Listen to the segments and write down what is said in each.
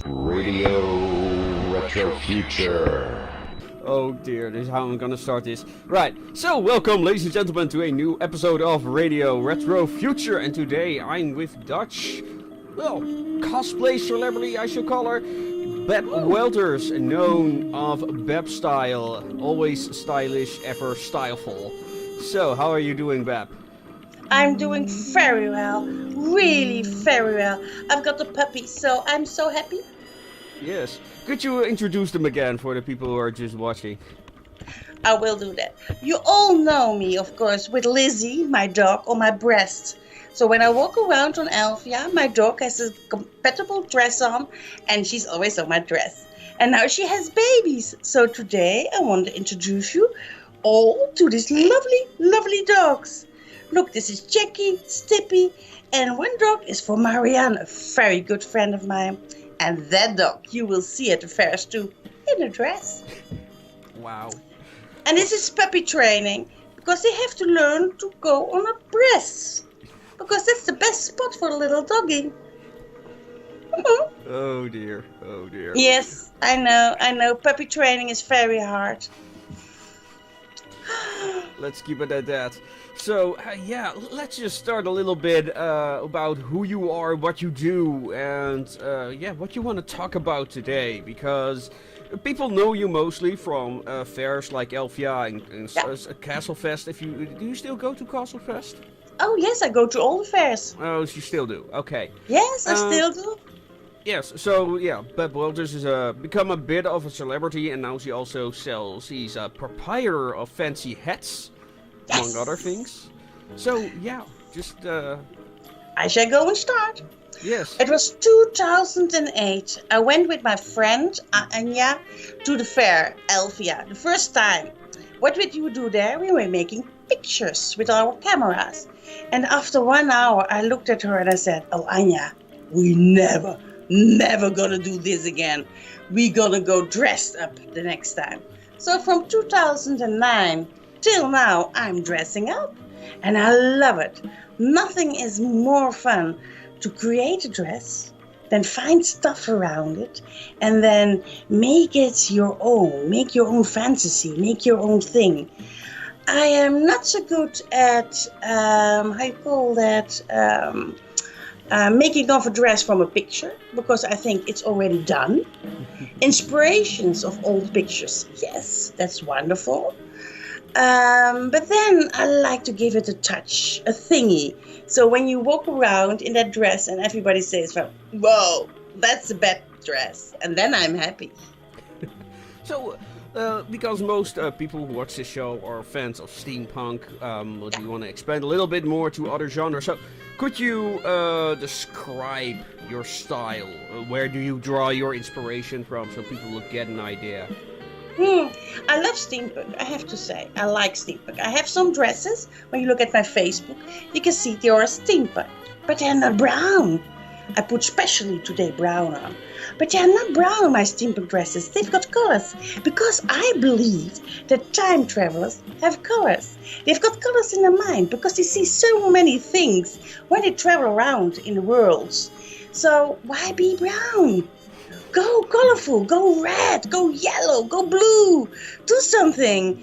Radio Retrofuture. Oh dear, this is how I'm gonna start this. Right, so welcome ladies and gentlemen to a new episode of Radio Retrofuture, and today I'm with Dutch, well, cosplay celebrity I should call her, Bep Welters, known of Bep Style, always stylish, ever styleful. So, how are you doing, Bep? I'm doing very well, really very well. I've got a puppy, so I'm so happy. Yes. Could you introduce them again for the people who are just watching? I will do that. You all know me, of course, with Lizzie, my dog, on my breast. So when I walk around on Alfia, my dog has a compatible dress on, and she's always on my dress. And now she has babies. So today I want to introduce you all to these lovely, lovely dogs. Look, this is Jackie, Stippy, and one dog is for Marianne, a very good friend of mine. And that dog you will see at the fairs too, in a dress. Wow. And this is puppy training, because they have to learn to go on a breast. Because that's the best spot for the little doggy. Oh dear, oh dear. Yes, I know, puppy training is very hard. Let's keep it at that. So, yeah, let's just start a little bit about who you are, what you do, and what you want to talk about today. Because people know you mostly from fairs like Elfia and Castlefest. Do you still go to Castlefest? Oh yes, I go to all the fairs. Oh, you still do. Okay. Yes, I still do. Yes, so yeah, Bep Welters is become a bit of a celebrity, and now she also sells. He's a proprietor of fancy hats, among other things. So yeah, just I shall go and start. Yes. It was 2008. I went with my friend Anya to the fair, Elfia, the first time. What did you do there? We were making pictures with our cameras. And after 1 hour, I looked at her and I said, "Oh, Anya, we never gonna do this again. We gonna go dressed up the next time." So from 2009 till now, I'm dressing up. And I love it. Nothing is more fun to create a dress than find stuff around it and then make it your own. Make your own fantasy. Make your own thing. I am not so good at, making of a dress from a picture, because I think it's already done. Inspirations of old pictures, yes, that's wonderful. But then I like to give it a touch, a thingy. So when you walk around in that dress and everybody says, well, whoa, that's a bad dress. And then I'm happy. So, because most people who watch this show are fans of steampunk, do you want to expand a little bit more to other genres? So, could you describe your style? Where do you draw your inspiration from, so people will get an idea? I love steampunk, I have to say. I like steampunk. I have some dresses. When you look at my Facebook, you can see they are steampunk. But they're not brown. I put specially today brown on. But they're not brown, my steampunk dresses. They've got colors. Because I believe that time travelers have colors. They've got colors in their mind because they see so many things when they travel around in the worlds. So why be brown? Go colorful, go red, go yellow, go blue. Do something.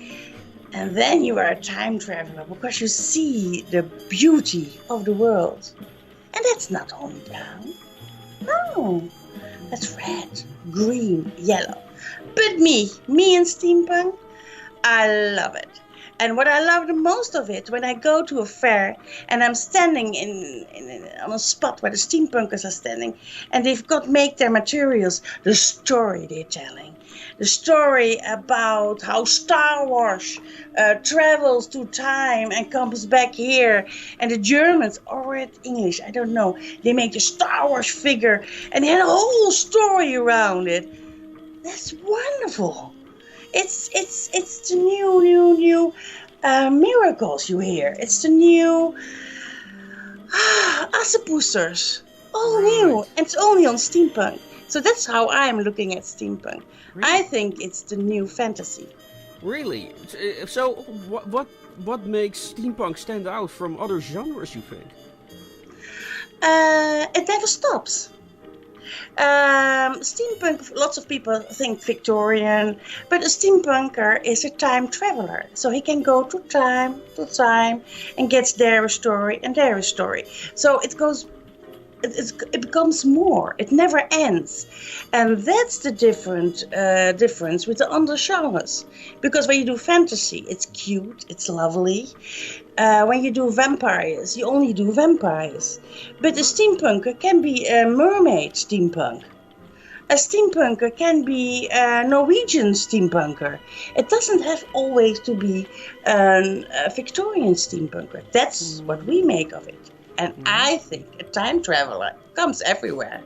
And then you are a time traveler because you see the beauty of the world. And that's not only brown. No, that's red, green, yellow. But me and steampunk, I love it. And what I love the most of it, when I go to a fair and I'm standing on a spot where the steampunkers are standing, and they've got make their materials, the story they're telling. The story about how Star Wars travels through time and comes back here. And the Germans, or it's English, I don't know, they make the Star Wars figure and they had a whole story around it. That's wonderful. It's the new miracles you hear. It's the new Assepoesters. All new. And it's only on steampunk. So that's how I'm looking at steampunk. Really? I think it's the new fantasy. Really? So what makes steampunk stand out from other genres, you think? It never stops. Steampunk, lots of people think Victorian, but a steampunker is a time traveler. So he can go to time, and gets there a story and there a story. So it goes, it becomes more. It never ends, and that's the difference with the other genres. Because when you do fantasy, it's cute, it's lovely. When you do vampires, you only do vampires. But a steampunker can be a mermaid steampunk. A steampunker can be a Norwegian steampunker. It doesn't have always to be a Victorian steampunker. That's what we make of it. And I think a time traveler comes everywhere.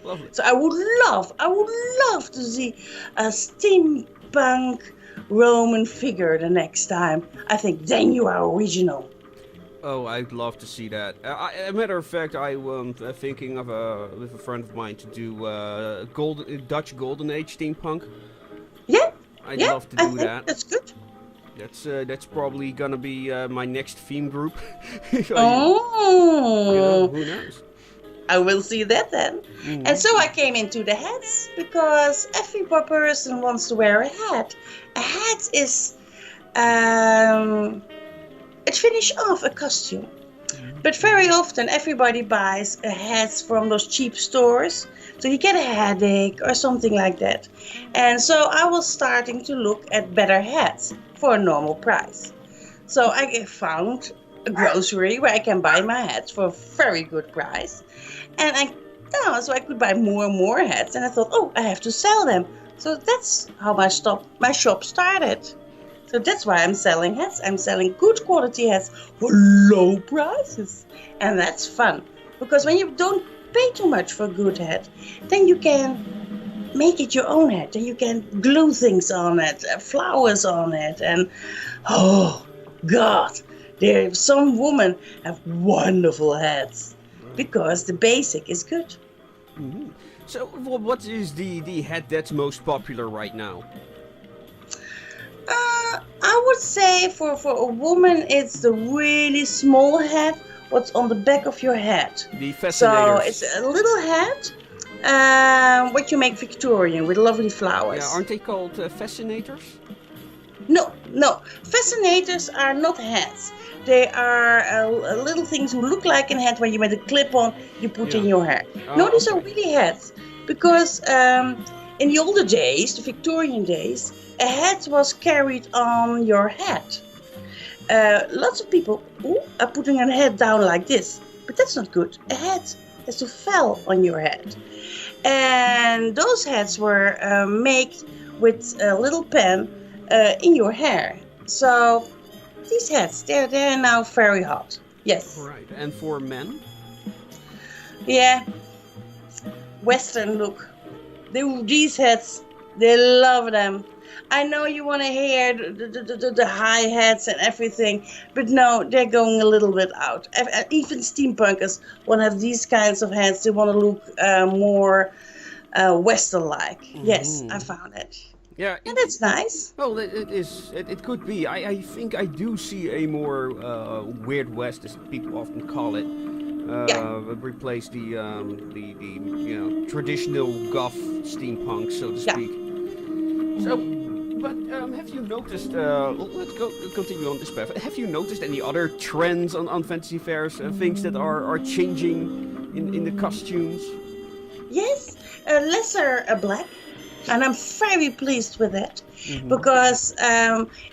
Lovely. So I would love to see a steampunk Roman figure the next time. I think then you are original. Oh, I'd love to see that. A matter of fact, I was thinking of with a friend of mine to do Dutch Golden Age steampunk. Yeah, I'd love to do that. That's good. That's probably gonna be my next theme group. Oh, who knows? I will see that then. Mm-hmm. And so I came into the hats because every person wants to wear a hat. A hat is it finishes off a costume. But very often everybody buys a hats from those cheap stores. So you get a headache or something like that. And so I was starting to look at better hats for a normal price. So I found a grocery where I can buy my hats for a very good price. And so I could buy more and more hats. And I thought, oh, I have to sell them. So that's how my shop started. So that's why I'm selling hats. I'm selling good quality hats for low prices. And that's fun. Because when you don't pay too much for a good hat, then you can make it your own hat. And you can glue things on it, flowers on it. And oh, God, some women have wonderful hats. Because the basic is good. Mm-hmm. So what is the hat that's most popular right now? I would say for a woman, it's the really small hat, what's on the back of your head. The fascinators. So it's a little hat, what you make Victorian with lovely flowers. Yeah, aren't they called fascinators? No. Fascinators are not hats. They are little things who look like a hat when you make a clip on, you put in your hair. No, these are really hats. Because in the older days, the Victorian days, a hat was carried on your head. Lots of people are putting a hat down like this. But that's not good. A hat has to fall on your head. And those hats were made with a little pen in your hair. So these hats, they're now very hot. Yes. Right. And for men? Yeah. Western look. These hats, they love them. I know you want to hear the high hats and everything, but no, they're going a little bit out. Even steampunkers want to have these kinds of hats. They want to look more Western-like. Mm-hmm. Yes, I found it. Yeah, and that's nice. Well, it is. It could be. I think I do see a more Weird West, as people often call it. Replace the traditional goth steampunk, so to speak. So, but have you noticed? Let's continue on this path. Have you noticed any other trends on fantasy fairs? Things that are changing in the costumes? Yes, lesser black. And I'm very pleased with that. Mm-hmm. Because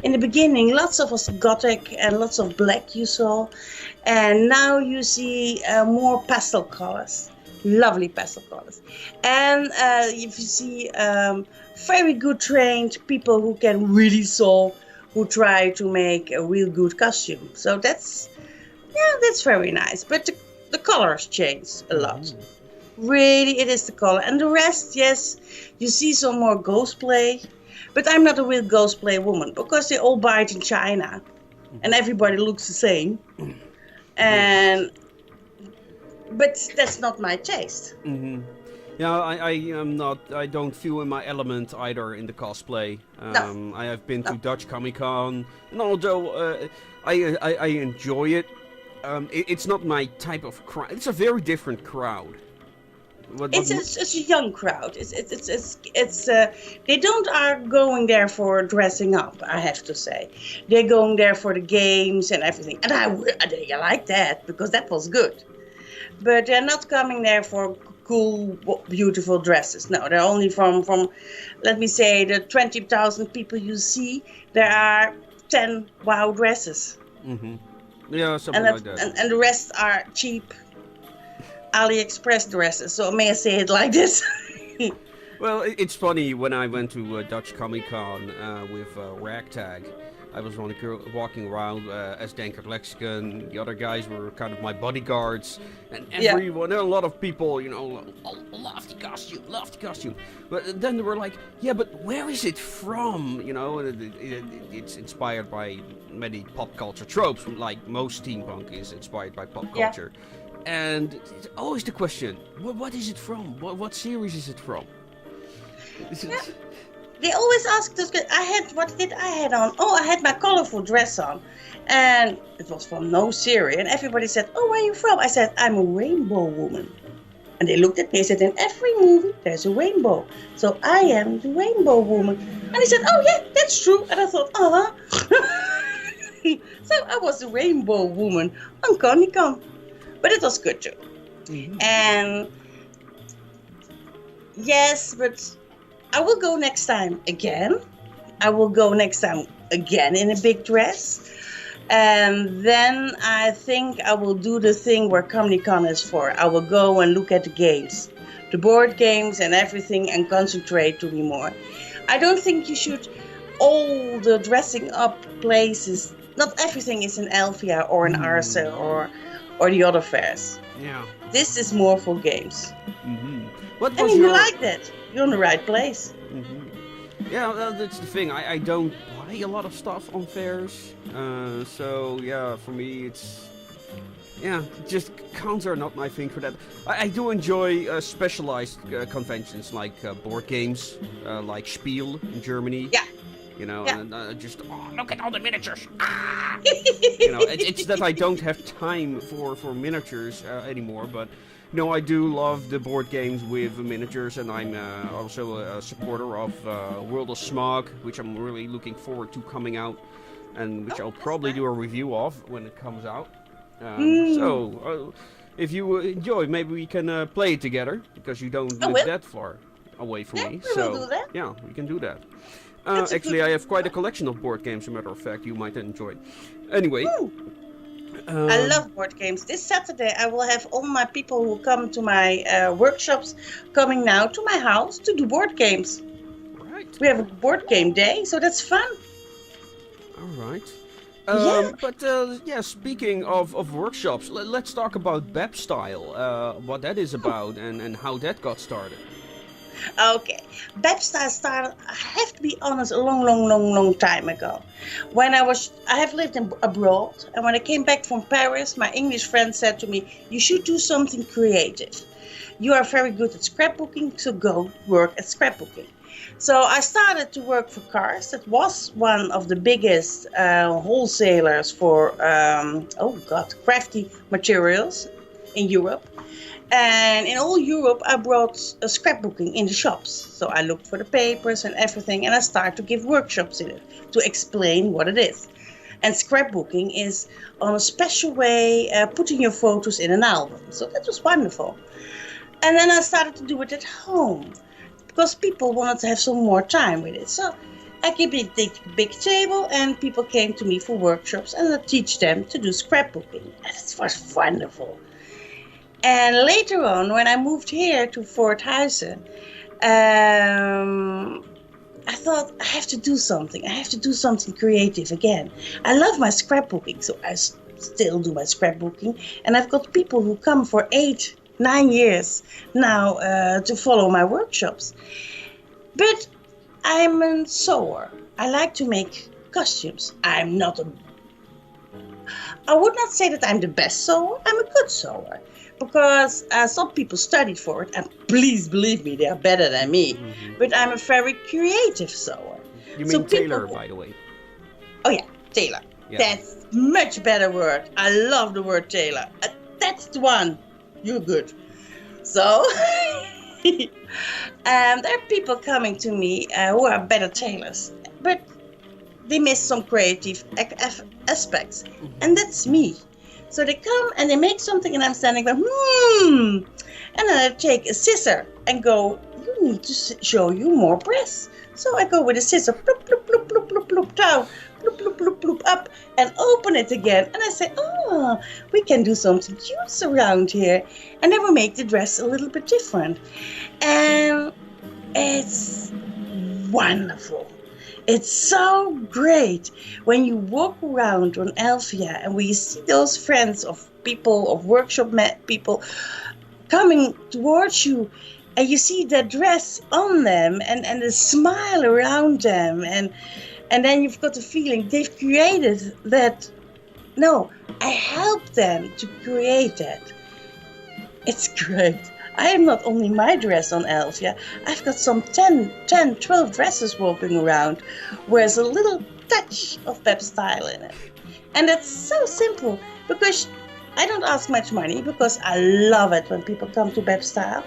in the beginning, lots of us gothic and lots of black you saw. And now you see more pastel colors. Lovely pastel colors. And if you see very good trained people who can really sew, who try to make a real good costume. So that's very nice. But the colors change a lot. Mm-hmm. Really, it is the color. And the rest, yes, you see some more cosplay. But I'm not a real cosplay woman because they all buy it in China. And everybody looks the same. But that's not my taste. Mm-hmm. Yeah, I am not. I don't feel in my element either in the cosplay. No. I have been to Dutch Comic Con, and although I enjoy it, it's not my type of crowd. It's a very different crowd. It's a young crowd. It's they don't are going there for dressing up. I have to say, they're going there for the games and everything, and I like that because that was good. But they're not coming there for cool, beautiful dresses. No, they're only from let me say, the 20,000 people you see, there are 10 wow dresses. Mm-hmm. Yeah, something like that. And the rest are cheap AliExpress dresses. So may I say it like this? Well, it's funny, when I went to Dutch Comic Con with Ragtag, I was walking around as Dankert Lexicon. The other guys were kind of my bodyguards, and everyone, a lot of people, love the costume. But then they were like, yeah, but where is it from? It's inspired by many pop culture tropes, like most steampunk is inspired by pop culture. And it's always the question, what is it from? What series is it from? They always ask this. What did I had on? Oh, I had my colorful dress on, and it was from no series. And everybody said, "Oh, where are you from?" I said, "I'm a rainbow woman." And they looked at me and said, "In every movie, there's a rainbow, so I am the rainbow woman." And he said, "Oh yeah, that's true." And I thought, So I was the rainbow woman on Comic-Con, but it was good too. Mm-hmm. And yes, but I will go next time again. In a big dress. And then I think I will do the thing where Comic-Con is for. I will go and look at the games, the board games and everything, and concentrate to be more. I don't think you should, all the dressing up places, not everything is in Elvia or in Arce or the other fairs. Yeah. This is more for games. Mm-hmm. You like that. You're in the right place. Mm-hmm. Yeah, that's the thing. I don't buy a lot of stuff on fairs. So, yeah, for me it's... Yeah, just cons are not my thing for that. I do enjoy specialized conventions like board games, like Spiel in Germany. Yeah. And just, look at all the miniatures. It's that I don't have time for miniatures anymore, but I do love the board games with miniatures, and I'm also a supporter of World of Smog, which I'm really looking forward to coming out, and which I'll probably do a review of when it comes out. So, if you enjoy, maybe we can play it together, because you don't live that far away from me. We will do that. Yeah, we can do that. Actually, I have quite a collection of board games, as a matter of fact, you might enjoy. Anyway. I love board games. This Saturday I will have all my people who come to my workshops coming now to my house to do board games. Right. We have a board game day, so that's fun. All right. Yeah. But speaking of workshops, let's talk about Bep Style, what that is about and how that got started. Okay, Bep Style started, I have to be honest, a long time ago. When I have lived abroad, and when I came back from Paris, my English friend said to me, "You should do something creative. You are very good at scrapbooking, so go work at scrapbooking." So I started to work for Cars. That was one of the biggest wholesalers for, crafty materials in Europe. And in all Europe, I brought scrapbooking in the shops. So I looked for the papers and everything, and I started to give workshops in it to explain what it is. And scrapbooking is on a special way putting your photos in an album. So that was wonderful. And then I started to do it at home because people wanted to have some more time with it. So I gave a big table, and people came to me for workshops, and I teach them to do scrapbooking. And it was wonderful. And later on, when I moved here to Voorthuizen, I thought, I have to do something. I have to do something creative again. I love my scrapbooking, so I still do my scrapbooking. And I've got people who come for 8-9 years now to follow my workshops. But I'm a sewer. I like to make costumes. I would not say that I'm the best sewer. I'm a good sewer. Because some people studied for it, and please believe me, they are better than me. Mm-hmm. But I'm a very creative sewer. You mean tailor, by the way? Oh yeah, tailor. Yeah. That's much better word. I love the word tailor. That's the one. You're good. So, There are people coming to me who are better tailors, but they miss some creative aspects, and that's me. So they come and they make something, and I'm standing there, and then I take a scissor and go, you need to show you more press. So I go with a scissor, bloop, bloop, bloop, bloop, bloop, bloop, down, bloop, bloop, bloop, bloop, up, and open it again. And I say, we can do something cute around here. And then we make the dress a little bit different. And it's wonderful. It's so great when you walk around on Elvia and when you see those friends of people, of workshop people coming towards you, and you see that dress on them and the smile around them, and then you've got the feeling they've created that. No, I helped them to create that. It's great. I am not only my dress on Elvia, I've got some 10, 12 dresses walking around where there's a little touch of Bep style in it. And it's so simple because I don't ask much money because I love it when people come to Bep style.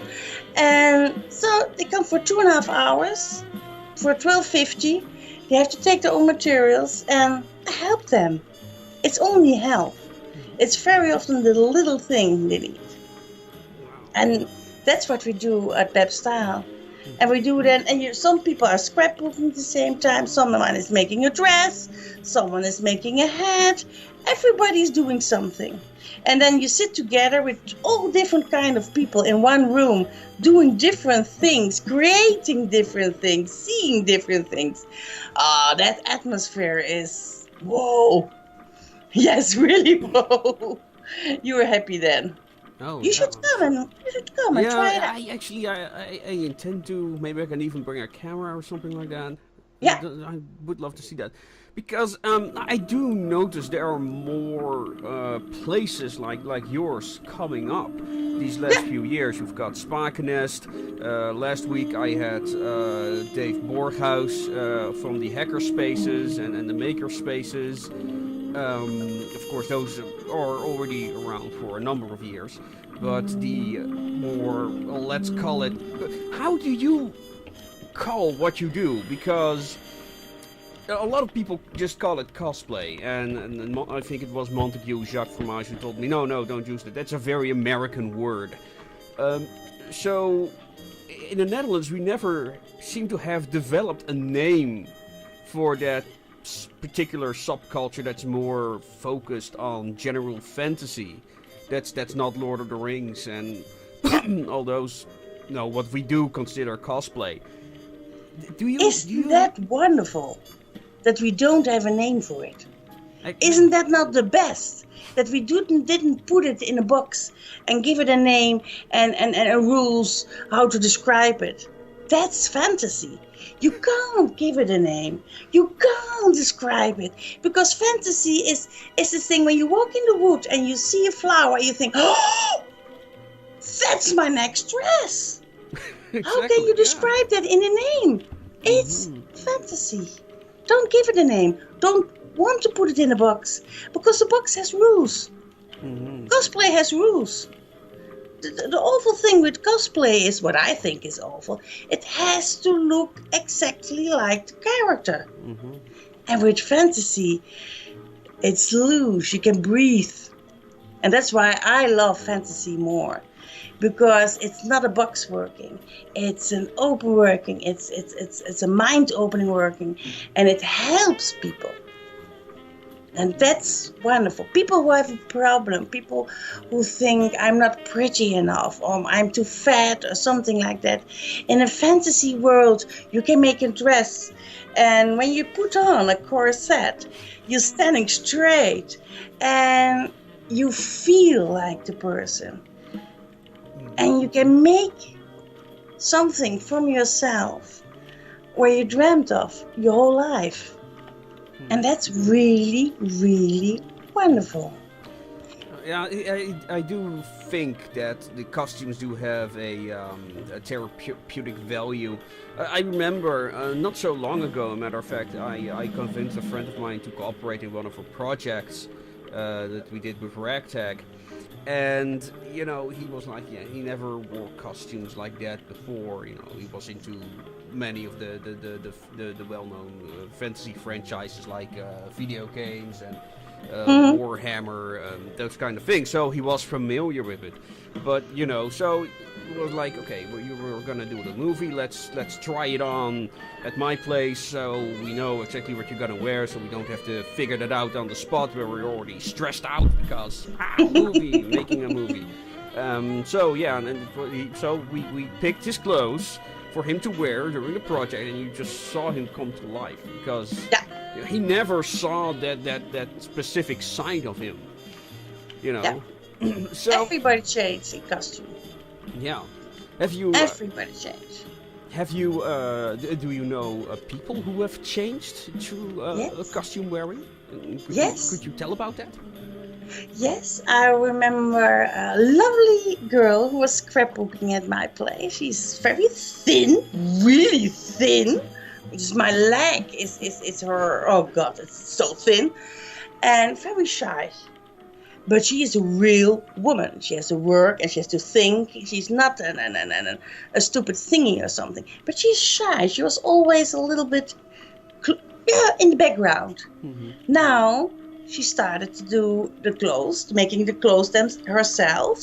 And so they come for 2.5 hours for $12.50. They have to take their own materials and I help them. It's only help. It's very often the little thing they need. And that's what we do at Bep Style. And we do that, and some people are scrapbooking at the same time. Someone is making a dress, someone is making a hat. Everybody's doing something. And then you sit together with all different kind of people in one room, doing different things, creating different things, seeing different things. That atmosphere is, whoa. Yes, really, whoa. You were happy then. Oh, you should come and try it out. I intend to. Maybe I can even bring a camera or something like that. Yeah. I would love to see that. Because I do notice there are more places like yours coming up these last few years. You've got Spakenest. Last week I had Dave Borghaus from the Hacker Spaces and the Maker Spaces. Of course, those are already around for a number of years. But the more, let's call it... How do you call what you do? Because a lot of people just call it cosplay. And I think it was Montague Jacques Fromage who told me, no, don't use that. That's a very American word. So, in the Netherlands, we never seem to have developed a name for that particular subculture that's more focused on general fantasy. That's not Lord of the Rings and all those, what we do consider cosplay. Isn't that wonderful that we don't have a name for it? Isn't that not the best? That we didn't put it in a box and give it a name and rules how to describe it. That's fantasy. You can't give it a name. You can't describe it. Because fantasy is this thing when you walk in the wood and you see a flower, you think, oh, that's my next dress. Exactly, how can you describe that in a name? It's fantasy. Don't give it a name. Don't want to put it in a box. Because the box has rules. Cosplay has rules. The awful thing with cosplay is what I think is awful. It has to look exactly like the character. And with fantasy, it's loose. You can breathe. And that's why I love fantasy more. Because it's not a box working. It's an open working. It's a mind opening working. And it helps people. And that's wonderful. People who have a problem, people who think I'm not pretty enough or I'm too fat or something like that. In a fantasy world, you can make a dress. And when you put on a corset, you're standing straight and you feel like the person. And you can make something from yourself where you dreamt of your whole life. And that's really, really wonderful. Yeah, I do think that the costumes do have a therapeutic value. I remember not so long ago, a matter of fact, I convinced a friend of mine to cooperate in one of our projects that we did with Ragtag. And he was like, yeah, he never wore costumes like that before. He was into many of the well-known fantasy franchises like video games and Warhammer, those kind of things. So he was familiar with it. But so it was like, okay, we're gonna do the movie. Let's try it on at my place, so we know exactly what you're gonna wear, so we don't have to figure that out on the spot where we're already stressed out because making a movie. So yeah, so we picked his clothes for him to wear during the project, and you just saw him come to life because he never saw that specific side of him. Yeah. So everybody changed in costume. Yeah. Have you? Everybody changed. Have you? Do you know people who have changed through costume wearing? Could you tell about that? Yes, I remember a lovely girl who was scrapbooking at my place. She's very thin, really thin. Just my leg is her. Oh God, it's so thin, and very shy. But she is a real woman. She has to work and she has to think. She's not a stupid thingy or something. But she's shy. She was always a little bit in the background. Mm-hmm. Now she started to do the clothes, making the clothes herself.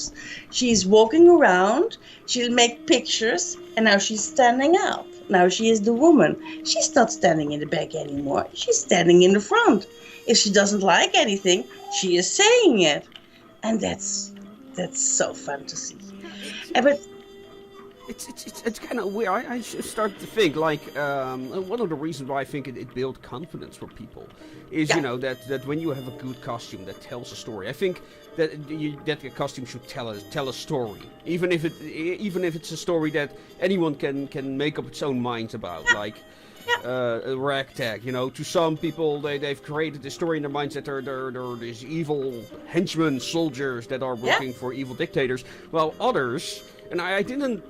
She's walking around. She'll make pictures. And now she's standing up. Now she is the woman. She's not standing in the back anymore. She's standing in the front. If she doesn't like anything, she is saying it, and that's so fun to see. But it's kind of weird. I start to think like one of the reasons why I think it built confidence for people is that when you have a good costume that tells a story. I think that a costume should tell a story, even if it's a story that anyone can make up its own minds about, like. A ragtag, to some people they've created this story in their minds that they're these evil henchmen, soldiers that are working for evil dictators. Well, others, and I didn't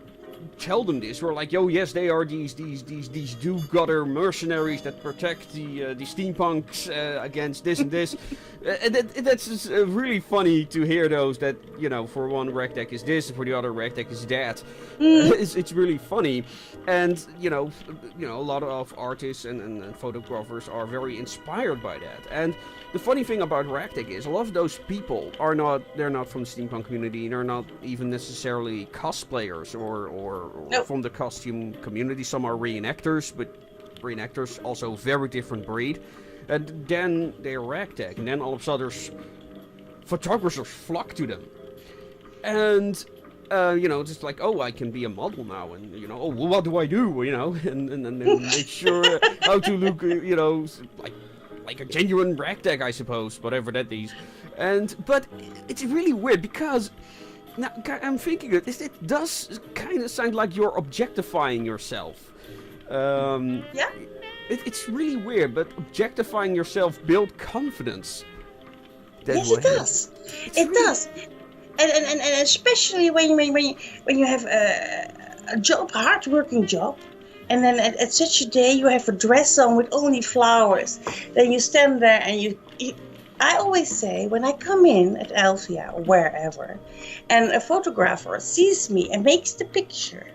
tell them this, were like, yes, they are these do-gooder mercenaries that protect the steampunks against this and this. And that's just, really funny to hear those that, for one ragtag is this, and for the other ragtag is that. It's really funny. And, a lot of artists and photographers are very inspired by that. And the funny thing about ragtag is a lot of those people they're not from the steampunk community, they're not even necessarily cosplayers or from the costume community. Some are reenactors, but reenactors also very different breed. And then they're ragtag, and then all of a sudden photographers flock to them. And just like, I can be a model now, and what do I do, and then make sure how to look, like a genuine ragtag, I suppose, whatever that is. But it's really weird because now I'm thinking it does kind of sound like you're objectifying yourself. It's really weird, but objectifying yourself builds confidence. Yes, it does. It does. And especially when you have a job, hard-working job, and then at such a day you have a dress on with only flowers, then you stand there and you I always say, when I come in at Elvia or wherever, and a photographer sees me and makes the picture,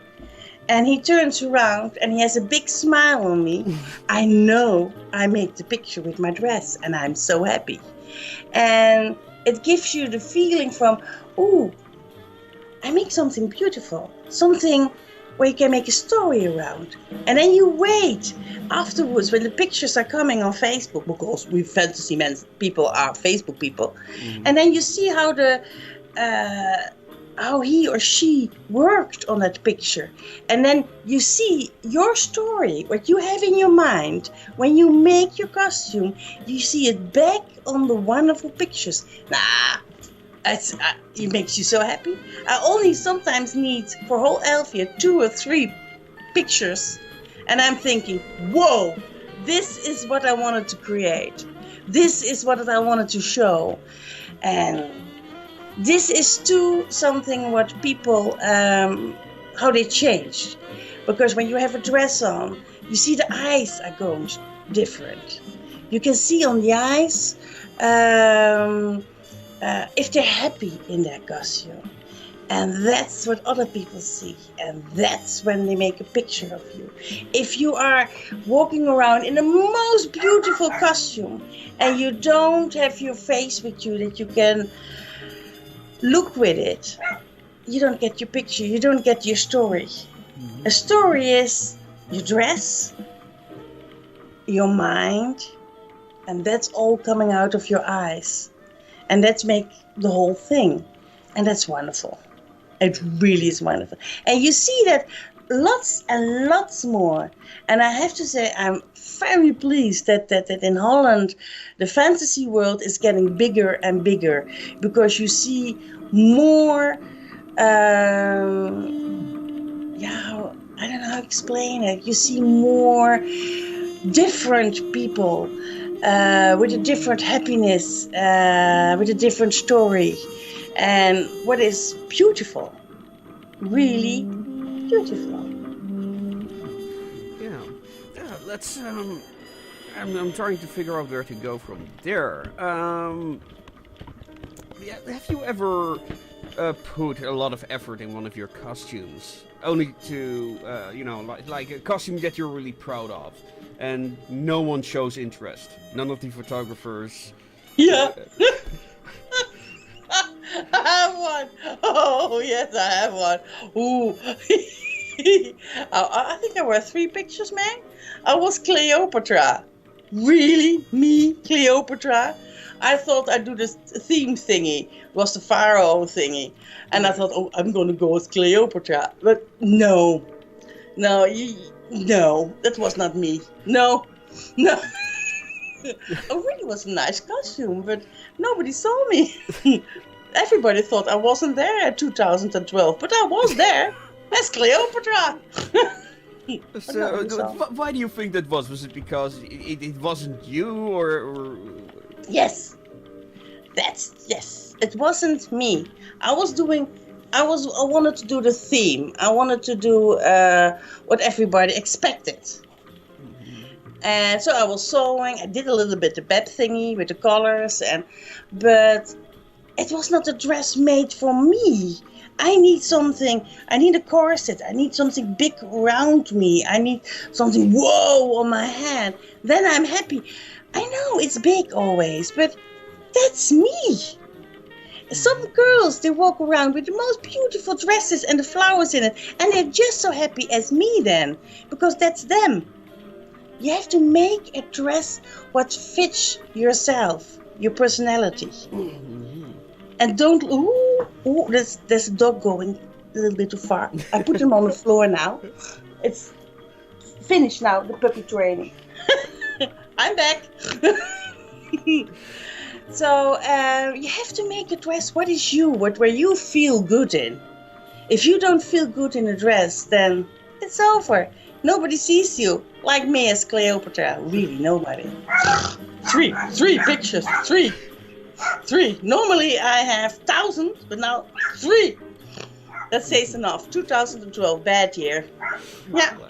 and he turns around and he has a big smile on me, I know I make the picture with my dress, and I'm so happy. And it gives you the feeling from, ooh, I make something beautiful, something where you can make a story around. And then you wait afterwards when the pictures are coming on Facebook, because we fantasy men people are Facebook people. And then you see how how he or she worked on that picture. And then you see your story, what you have in your mind. When you make your costume, you see it back on the wonderful pictures. It makes you so happy. I only sometimes need for whole Elvia 2 or 3 pictures, and I'm thinking, whoa, this is what I wanted to create. This is what I wanted to show. And this is too something what people, how they changed. Because when you have a dress on, you see the eyes are going different. You can see on the eyes if they're happy in their costume. And that's what other people see. And that's when they make a picture of you. If you are walking around in the most beautiful costume and you don't have your face with you that you can look with it, you don't get your picture, you don't get your story. A story is your dress, your mind, and that's all coming out of your eyes. And that's make the whole thing. And that's wonderful. It really is wonderful. And you see that lots and lots more. And I have to say, I'm very pleased that in Holland, the fantasy world is getting bigger and bigger. Because you see more, I don't know how to explain it. You see more different people with a different happiness, with a different story. And what is beautiful, really beautiful. Yeah, let's. I'm trying to figure out where to go from there. Yeah, have you ever put a lot of effort in one of your costumes, only to, like a costume that you're really proud of, and no one shows interest? None of the photographers. Yeah. I have one. Oh, yes, I have one. Ooh. I think I were 3 pictures, man. I was Cleopatra. Really? Me, Cleopatra? I thought I'd do this theme thingy. It was the pharaoh thingy. And I thought, oh, I'm going to go as Cleopatra. But no. No, that was not me. No. It really was a nice costume, but nobody saw me. Everybody thought I wasn't there at 2012, but I was there as Cleopatra. So, why do you think that was? Was it because it wasn't you, or? Yes, yes. It wasn't me. I wanted to do the theme. I wanted to do what everybody expected. And so I was sewing. I did a little bit the Bep thingy with the colors, but it was not a dress made for me. I need something. I need a corset. I need something big around me. I need something whoa on my head. Then I'm happy. I know it's big always, but that's me. Some girls, they walk around with the most beautiful dresses and the flowers in it, and they're just so happy as me then, because that's them. You have to make a dress what fits yourself, your personality. And don't, there's a dog going a little bit too far. I put him on the floor now. It's finished now, the puppy training. I'm back. So you have to make a dress what is you, where you feel good in. If you don't feel good in a dress, then it's over. Nobody sees you, like me as Cleopatra. Really, nobody. Three pictures. Three. Normally I have thousands, but now 3. That says enough. 2012, bad year. Yeah. Wow.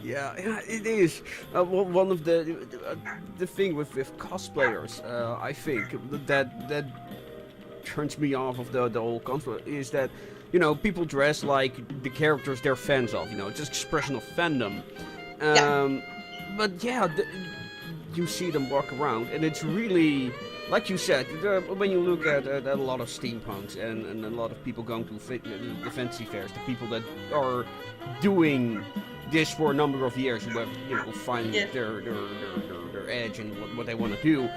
Yeah, it is. One of the thing with cosplayers, I think that turns me off of the whole concept is that, people dress like the characters they're fans of. It's just expression of fandom. But yeah, you see them walk around, and it's really, like you said, when you look at a lot of steampunks and a lot of people going to the fancy fairs, the people that are doing this for a number of years, who have find their edge and what they want to do,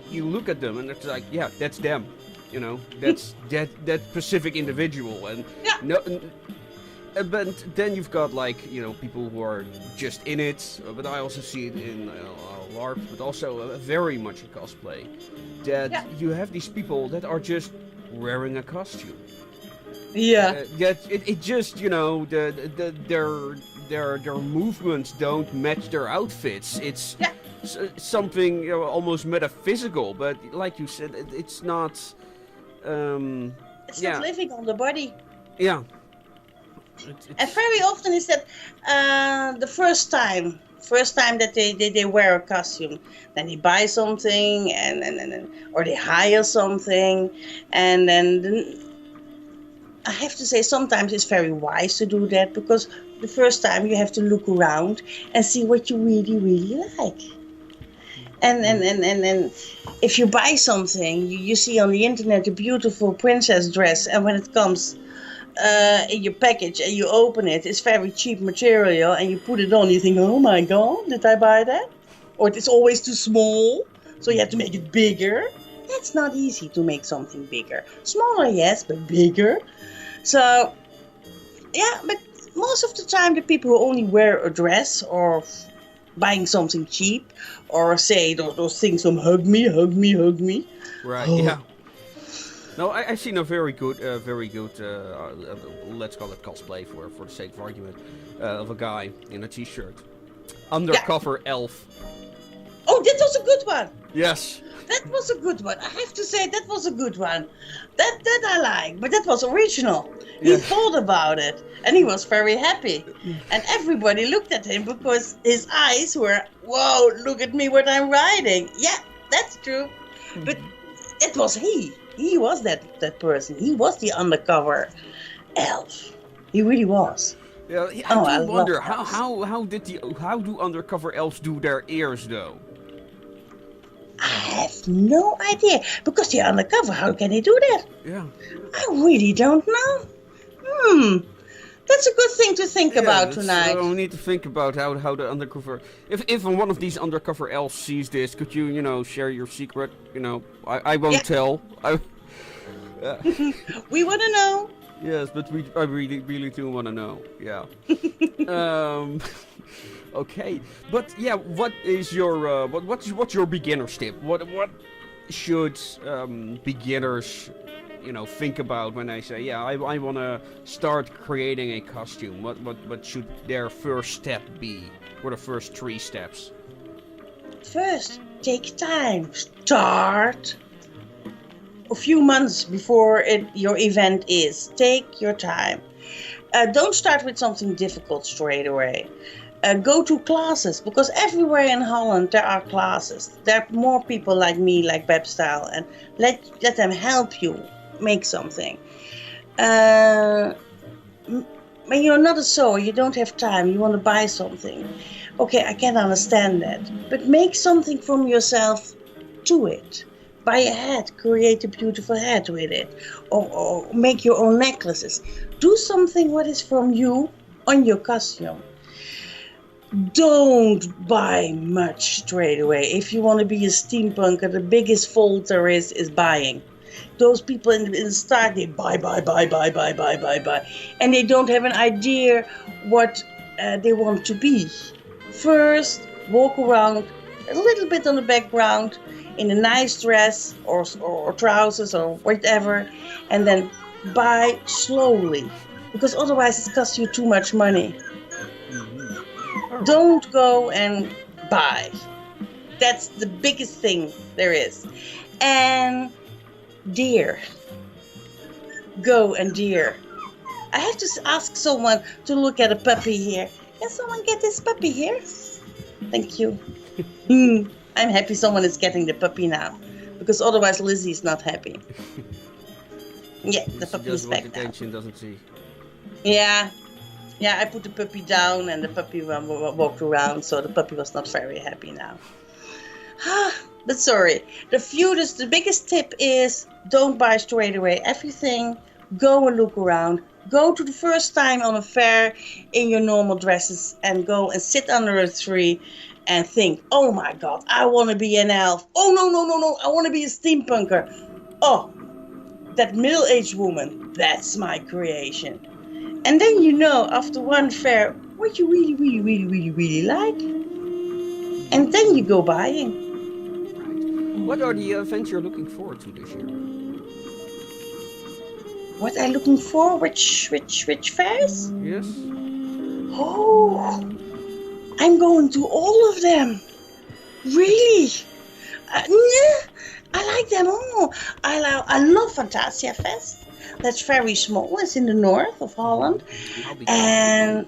you look at them and it's like, yeah, that's them, that's that specific individual, and but then you've got people who are just in it, but I also see it in LARP, but also very much in cosplay, that you have these people that are just wearing a costume. Yeah. It just their movements don't match their outfits. It's something almost metaphysical, but like you said, it's not. It's not living on the body. Yeah. And very often is that the first time first time that they wear a costume, then they buy something and or they hire something, and then I have to say sometimes it's very wise to do that, because the first time you have to look around and see what you really like. And if you buy something, you see on the internet a beautiful princess dress, and when it comes in your package and you open it, it's very cheap material, and you put it on, you think, oh my god, did I buy that? Or it's always too small, so you have to make it bigger. It's not easy to make something bigger. Smaller, yes, but bigger. So, yeah, but most of the time the people who only wear a dress or buying something cheap or say those things from hug me. Right, Oh. yeah. No, I've seen a very good, let's call it cosplay for the sake of argument, of a guy in a t-shirt. Undercover elf. Oh, that was a good one. Yes. That was a good one. I have to say that was a good one. That I like, but that was original. He Yeah. thought about it, and he was very happy. And everybody looked at him because his eyes were, whoa, look at me what I'm riding. Yeah, that's true. But it was he. He was that person. He was the undercover elf. He really was. Yeah, I do wonder how do undercover elves do their ears though? I have no idea, because they're undercover. How can they do that? Yeah. I really don't know. That's a good thing to think about tonight. We need to think about how the undercover. If one of these undercover elves sees this, could you share your secret? I won't tell. We want to know. Yes, but I really do want to know. Yeah. Okay, but yeah, what is your what's your beginner's tip? What should beginners think about when they say, yeah, I want to start creating a costume? What should their first step be? What are the first 3 steps? First, take time. Start a few months before your event is. Take your time. Don't start with something difficult straight away. Go to classes, because everywhere in Holland there are classes. There are more people like me, like Bep style, and let them help you make something. When you're not a sewer, you don't have time, you want to buy something. Okay, I can understand that. But make something from yourself to it. Buy a hat, create a beautiful hat with it. Or make your own necklaces. Do something what is from you on your costume. Don't buy much straight away. If you want to be a steampunker, the biggest fault there is buying. Those people in the start, they buy. And they don't have an idea what they want to be. First, walk around a little bit on the background in a nice dress or trousers or whatever. And then buy slowly. Because otherwise it costs you too much money. Don't go and buy. That's the biggest thing there is. And deer. Go and deer. I have to ask someone to look at a puppy here. Can someone get this puppy here? Thank you. I'm happy someone is getting the puppy now. Because otherwise Lizzie's not happy. Yeah, the puppy is back now. Attention, doesn't she? Yeah. Yeah, I put the puppy down and the puppy walked around, so the puppy was not very happy now. But sorry, the biggest tip is don't buy straight away everything. Go and look around. Go to the first time on a fair in your normal dresses and go and sit under a tree and think, oh my god, I want to be an elf. Oh no, I want to be a steampunker. Oh, that middle-aged woman, that's my creation. And then after one fair, what you really like. And then you go buying. Right. What are the events you're looking forward to this year? What I'm looking for? Which fairs? Yes. Oh, I'm going to all of them. Really? I like them all. I love Fantasia Fest. That's very small. It's in the north of Holland. And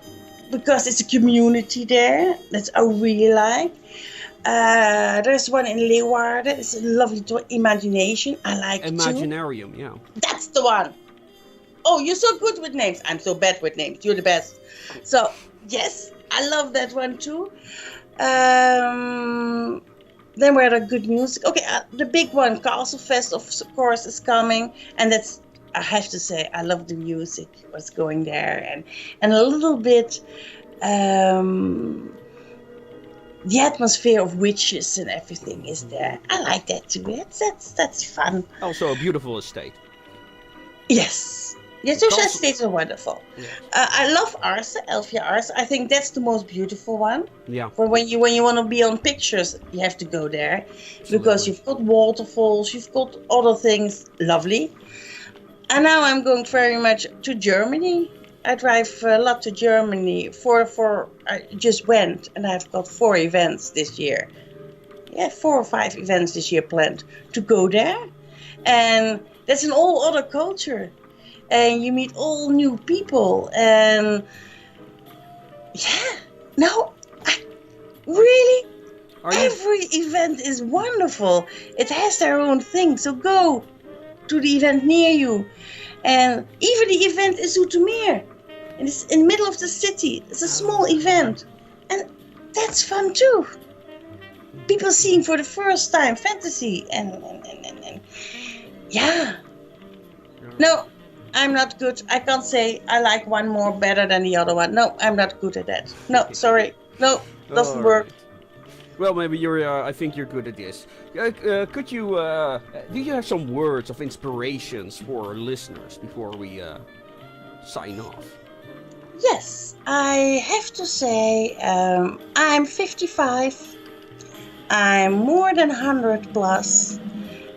because it's a community there that I really like. There's one in Leeuwarden. It's a lovely imagination. I like it too. Imaginarium, yeah. That's the one. Oh, you're so good with names. I'm so bad with names. You're the best. So, yes, I love that one too. Then we had a good music. Okay, the big one, Castle Fest, of course, is coming. And that's, I have to say, I love the music, what's going there. And a little bit, the atmosphere of witches and everything is there. I like that too. That's fun. Also a beautiful estate. Yes. Yeah, those estates are wonderful. Yeah. I love Arse, Elfia Arse. I think that's the most beautiful one. Yeah. For when you want to be on pictures, you have to go there. Absolutely. Because you've got waterfalls, you've got other things, lovely. And now I'm going very much to Germany. I drive a lot to Germany. I just went, and I've got 4 events this year. Yeah, 4 or 5 events this year planned to go there. And that's an all other culture. And you meet all new people. And yeah, no, really, every event is wonderful. It has their own thing. So go to the event near you. And even the event in Zoetermeer. And it's in the middle of the city. It's a small event. And that's fun too. People seeing for the first time fantasy. And yeah. No, I'm not good. I can't say I like one more better than the other one. No, I'm not good at that. No, sorry. No, doesn't work. Well, maybe I think you're good at this. Could you, do you have some words of inspirations for listeners before we sign off? Yes, I have to say I'm 55. I'm more than 100 plus.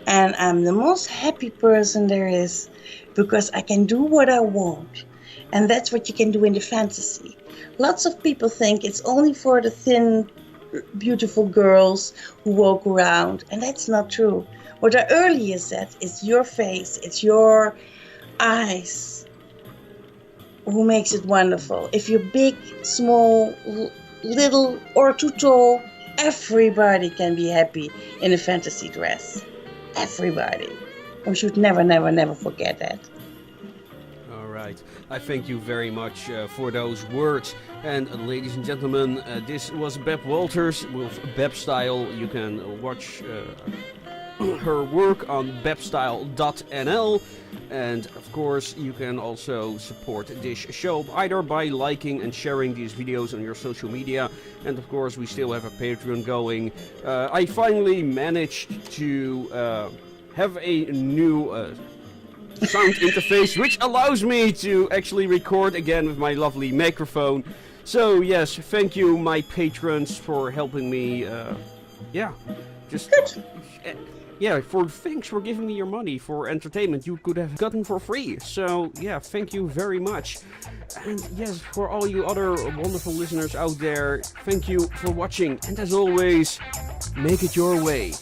And I'm the most happy person there is. Because I can do what I want. And that's what you can do in the fantasy. Lots of people think it's only for the thin, beautiful girls who walk around. And that's not true. What I earlier said, it's your face, it's your eyes who makes it wonderful. If you're big, small, little, or too tall, everybody can be happy in a fantasy dress. Everybody. We should never forget that. All right. I thank you very much for those words. And ladies and gentlemen, this was Bep Welters with Bep Style. You can watch her work on bepstyle.nl. And of course, you can also support this show either by liking and sharing these videos on your social media. And of course, we still have a Patreon going. I finally managed to have a new sound interface which allows me to actually record again with my lovely microphone. So yes, thank you my patrons for helping me thanks for giving me your money for entertainment you could have gotten for free. So yeah, thank you very much. And yes, for all you other wonderful listeners out there, thank you for watching, and as always, make it your way.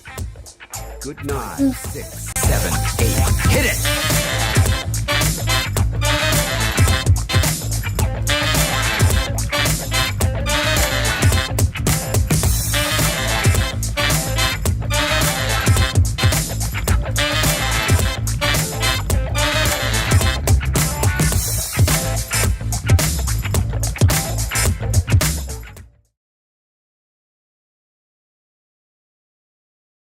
Good night. 6, 7, 8, hit it!